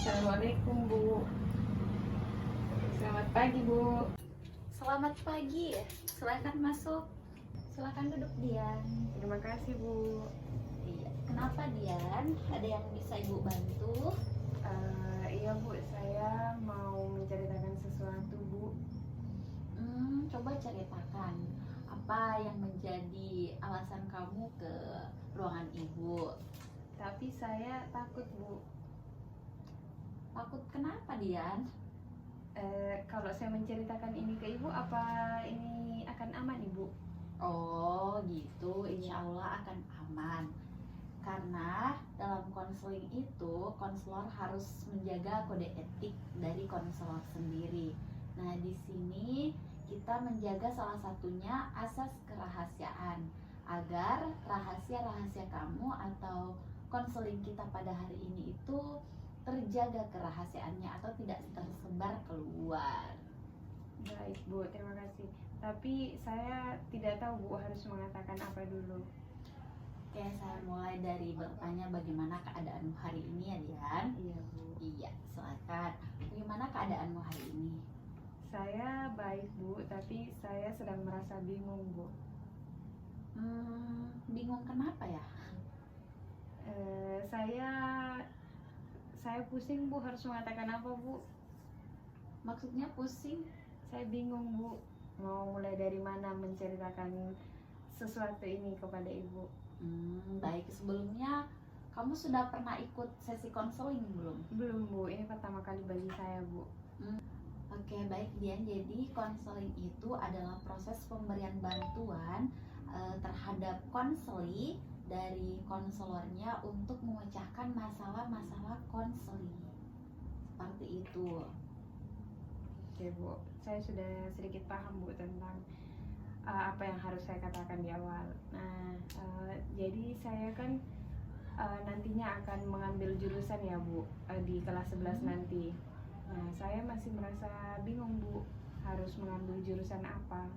Assalamualaikum Bu. Selamat pagi Bu. Selamat pagi, silakan masuk. Silakan duduk Dian. Terima kasih Bu. Iya. Kenapa Dian? Ada yang bisa Ibu bantu? Iya Bu, saya mau menceritakan sesuatu Bu. Coba ceritakan apa yang menjadi alasan kamu ke ruangan Ibu. Tapi saya takut Bu. Takut kenapa Dian? Kalau saya menceritakan ini ke Ibu, apa ini akan aman Ibu? Oh gitu, insya Allah akan aman. Karena dalam konseling itu, konselor harus menjaga kode etik dari konselor sendiri. Nah, di sini kita menjaga salah satunya asas kerahasiaan agar rahasia-rahasia kamu atau konseling kita pada hari ini itu terjaga kerahasiaannya atau tidak tersebar keluar. Baik Bu, terima kasih. Tapi saya tidak tahu Bu harus mengatakan apa dulu. Oke, saya mulai dari bertanya bagaimana keadaanmu hari ini ya Dian? Iya Bu. Iya, silakan. Bagaimana keadaanmu hari ini? Saya baik Bu, tapi saya sedang merasa bingung Bu. Bingung kenapa ya? Saya pusing Bu, harus mengatakan apa Bu? Maksudnya pusing? Saya bingung Bu, mau mulai dari mana menceritakan sesuatu ini kepada Ibu. Baik, sebelumnya kamu sudah pernah ikut sesi konseling belum? Belum Bu, ini pertama kali bagi saya Bu. Oke, baik Dian. Jadi konseling itu adalah proses pemberian bantuan terhadap konseli dari konselornya untuk memecahkan masalah-masalah konseli. Seperti itu. Oke Bu, saya sudah sedikit paham Bu tentang apa yang harus saya katakan di awal. Nah, jadi saya kan nantinya akan mengambil jurusan ya Bu, di kelas 11 nanti. Nah, saya masih merasa bingung Bu, harus mengambil jurusan apa.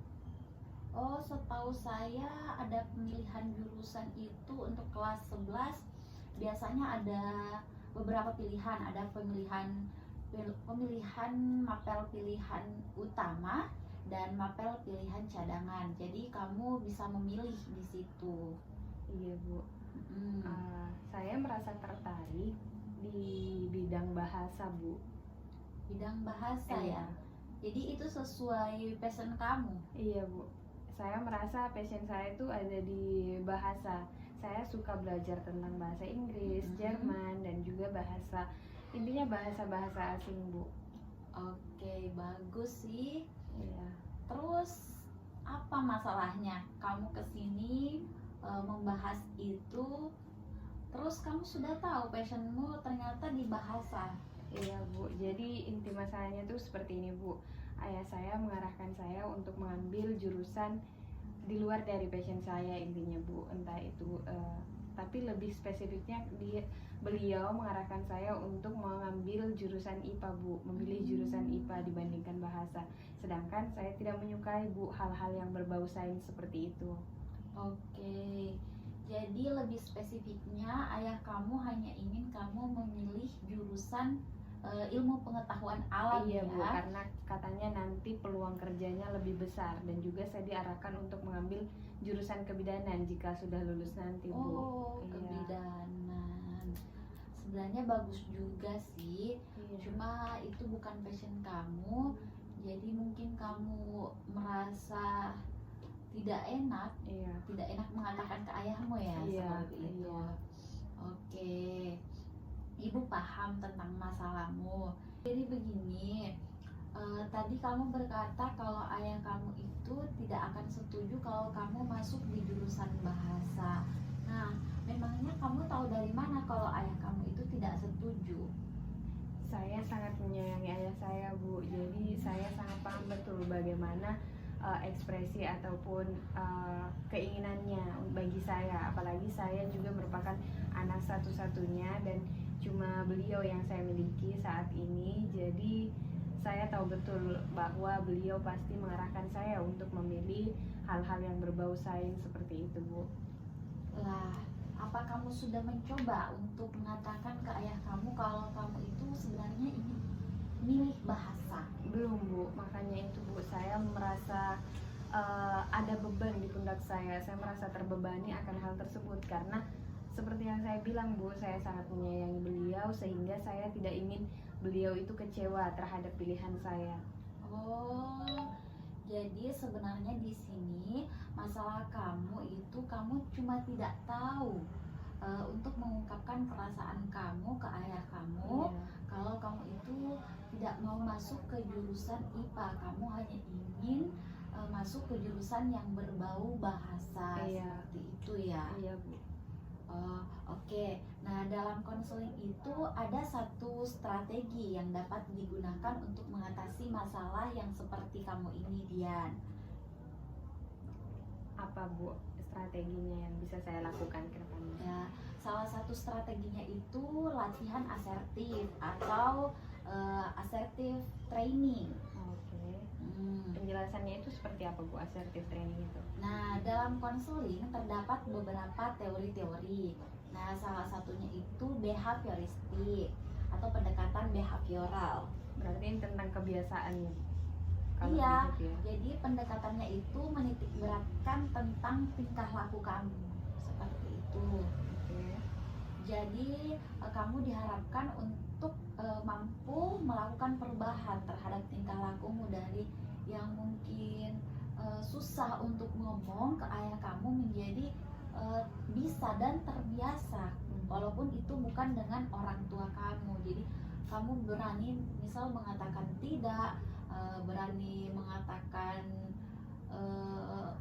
Oh, setahu saya ada pemilihan jurusan itu untuk kelas 11. Biasanya ada beberapa pilihan, ada pemilihan mapel pilihan utama dan mapel pilihan cadangan. Jadi kamu bisa memilih di situ. Iya Bu. Saya merasa tertarik di bidang bahasa Bu. Bidang bahasa Iya. ya. Jadi itu sesuai passion kamu. Iya Bu. Saya merasa passion saya itu ada di bahasa. Saya suka belajar tentang bahasa Inggris, Jerman, dan juga intinya bahasa-bahasa asing Bu. Oke, bagus sih. Iya. Terus apa masalahnya kamu kesini membahas itu? Terus kamu sudah tahu passionmu ternyata di bahasa. Iya Bu. Jadi inti masalahnya tuh seperti ini Bu. Ayah saya mengarahkan saya untuk mengambil jurusan di luar dari passion saya intinya Bu. Entah itu tapi lebih spesifiknya beliau mengarahkan saya untuk mengambil jurusan IPA Bu, memilih jurusan IPA dibandingkan bahasa. Sedangkan saya tidak menyukai Bu hal-hal yang berbau sains seperti itu. Oke, jadi lebih spesifiknya ayah kamu hanya ingin kamu memilih jurusan ilmu pengetahuan alam. Iya ya Bu, karena katanya nanti peluang kerjanya lebih besar, dan juga saya diarahkan untuk mengambil jurusan kebidanan jika sudah lulus nanti Bu. Oh, Iya. kebidanan. Sebenarnya bagus juga sih. Iya. Cuma itu bukan passion kamu. Jadi mungkin kamu merasa tidak enak, Iya. tidak enak mengatakan ke ayahmu ya Iya, seperti itu. iya. Oke, Ibu paham tentang masalahmu. Jadi begini, tadi kamu berkata kalau ayah kamu itu tidak akan setuju kalau kamu masuk di jurusan bahasa. Nah, memangnya kamu tahu dari mana kalau ayah kamu itu tidak setuju? Saya sangat menyayangi ayah saya Bu, jadi saya sangat paham betul bagaimana ekspresi ataupun keinginannya bagi saya. Apalagi saya juga merupakan anak satu-satunya dan cuma beliau yang saya miliki saat ini. Jadi saya tahu betul bahwa beliau pasti mengarahkan saya untuk memilih hal-hal yang berbau sains seperti itu Bu. Lah, Apa kamu sudah mencoba untuk mengatakan ke ayah kamu kalau kamu itu sebenarnya ingin milih bahasa? Belum Bu, makanya itu Bu, saya merasa ada beban di pundak saya merasa terbebani akan hal tersebut, karena seperti yang saya bilang Bu, saya sangat menyayangi beliau sehingga saya tidak ingin beliau itu kecewa terhadap pilihan saya. Oh, jadi sebenarnya di sini masalah kamu itu kamu cuma tidak tahu untuk mengungkapkan perasaan kamu ke ayah kamu. Iya. Kalau kamu itu tidak mau masuk ke jurusan IPA, kamu hanya ingin masuk ke jurusan yang berbau bahasa. Iya. Seperti itu ya. Iya Bu. Oh, oke. Nah, dalam konseling itu ada satu strategi yang dapat digunakan untuk mengatasi masalah yang seperti kamu ini, Dian. Apa Bu strateginya yang bisa saya lakukan ke depannya? Ya, salah satu strateginya itu latihan asertif atau assertive training. Oke. Hmm. Penjelasannya itu seperti apa Bu, assertive training itu? Nah, dalam konseling terdapat beberapa teori-teori. Nah, salah satunya itu behavioristik atau pendekatan behavioral. Berarti ini tentang kebiasaan kalau Iya, gitu ya. jadi pendekatannya itu menitik beratkan tentang tingkah laku kamu. Seperti itu. Oke. Jadi kamu diharapkan untuk mampu melakukan perubahan terhadap tingkah lakumu dari yang mungkin susah untuk ngomong ke ayah kamu menjadi bisa dan terbiasa, walaupun itu bukan dengan orang tua kamu. Jadi kamu berani misal mengatakan tidak, berani mengatakan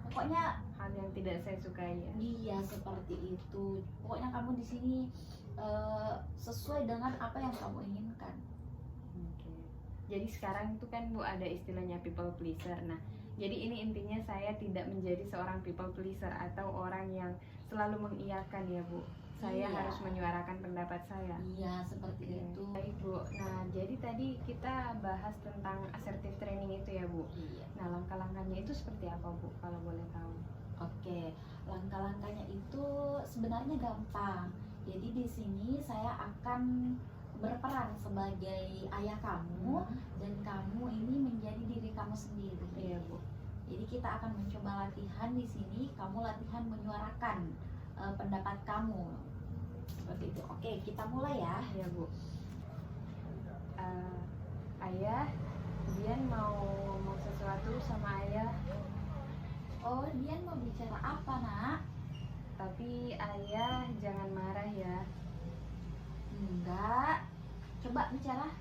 pokoknya Hal yang tidak saya sukai ya. iya seperti itu. Pokoknya kamu di sini sesuai dengan apa yang kamu inginkan. Oke. Jadi sekarang itu kan Bu ada istilahnya people pleaser. Nah, jadi ini intinya saya tidak menjadi seorang people pleaser atau orang yang selalu mengiyakan ya Bu. Saya Iya. harus menyuarakan pendapat saya. Iya seperti itu. Baik Bu. Nah, jadi tadi kita bahas tentang assertive training itu ya Bu. Iya. Nah, langkah-langkahnya itu seperti apa Bu kalau boleh tahu? Oke, langkah-langkahnya itu sebenarnya gampang. Jadi di sini saya akan berperan sebagai ayah kamu dan kamu ini menjadi diri kamu sendiri. Iya Bu. Jadi kita akan mencoba latihan di sini. Kamu latihan menyuarakan pendapat kamu. Seperti itu. Oke, kita mulai ya. Iya Bu. Ayah, Dian mau ngomong sesuatu sama ayah. Oh, Dian mau bicara apa, Nak? Tapi ayah jangan marah ya. Enggak. Coba bicara.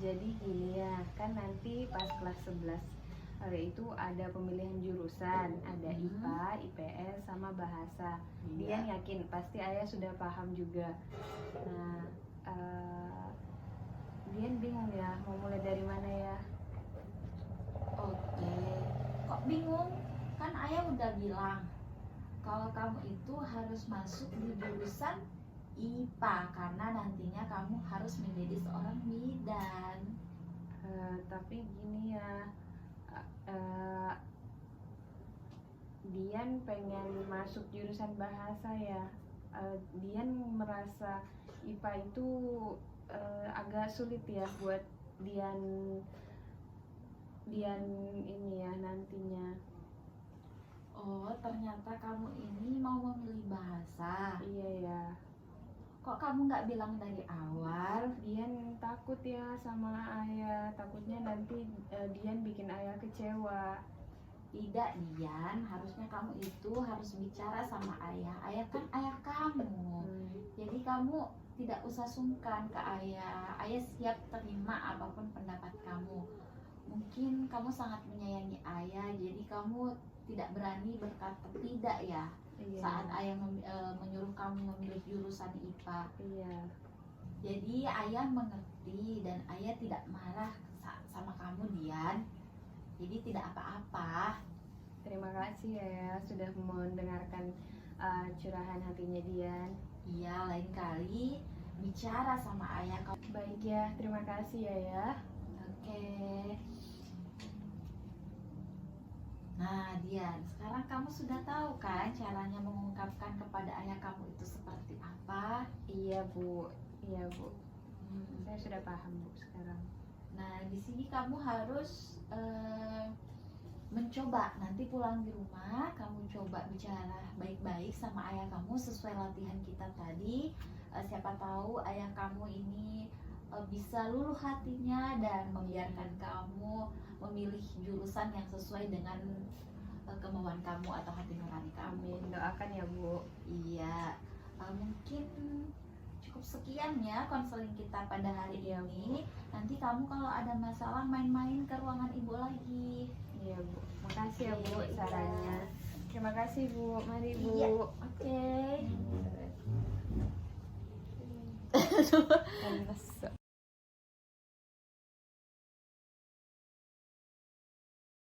Jadi gini ya, kan nanti pas kelas 11 itu ada pemilihan jurusan, ada IPA, IPS, sama bahasa. Dian yakin pasti ayah sudah paham juga. Nah, Dian bingung ya mau mulai dari mana ya. Oke. Kok bingung? Kan ayah udah bilang kalau kamu itu harus masuk di jurusan IPA karena nantinya kamu harus menjadi seorang bidan. Tapi gini ya, Dian pengen masuk jurusan bahasa ya. Dian merasa IPA itu agak sulit ya buat Dian ini ya nantinya. Oh, ternyata kamu ini mau memilih bahasa. Iya ya. Kok kamu nggak bilang dari awal? Dian takut ya sama ayah, takutnya nanti Dian bikin ayah kecewa. Tidak, Dian, harusnya kamu itu harus bicara sama ayah. Ayah kan ayah kamu. Jadi kamu tidak usah sungkan ke ayah. Ayah siap terima apapun pendapat kamu. Mungkin kamu sangat menyayangi ayah, jadi kamu tidak berani berkata tidak ya. Iya. Saat ayah menyuruh kamu memilih jurusan IPA. Iya. Jadi ayah mengerti dan ayah tidak marah sama kamu, Dian. Jadi tidak apa-apa. Terima kasih ya sudah mendengarkan curahan hatinya Dian. Iya, lain kali bicara sama ayah. Baik ya, terima kasih ya. Oke. Nah, Dian, sekarang kamu sudah tahu kan caranya mengungkapkan kepada ayah kamu itu seperti apa? Iya Bu, iya Bu. Hmm. Saya sudah paham Bu sekarang. Nah, di sini kamu harus mencoba. Nanti pulang di rumah, kamu coba bicara baik-baik sama ayah kamu sesuai latihan kita tadi. Siapa tahu ayah kamu ini bisa luluh hatinya dan membiarkan kamu memilih jurusan yang sesuai dengan kemauan kamu atau hati nurani kamu. Amin, doakan ya Bu. Iya, mungkin cukup sekian ya konseling kita pada hari Iya, ini. Nanti kamu kalau ada masalah main-main ke ruangan ibu lagi. Iya Bu, makasih ya Bu Iya. sarannya. Terima kasih Bu, mari Bu. Iya, oke. Terus.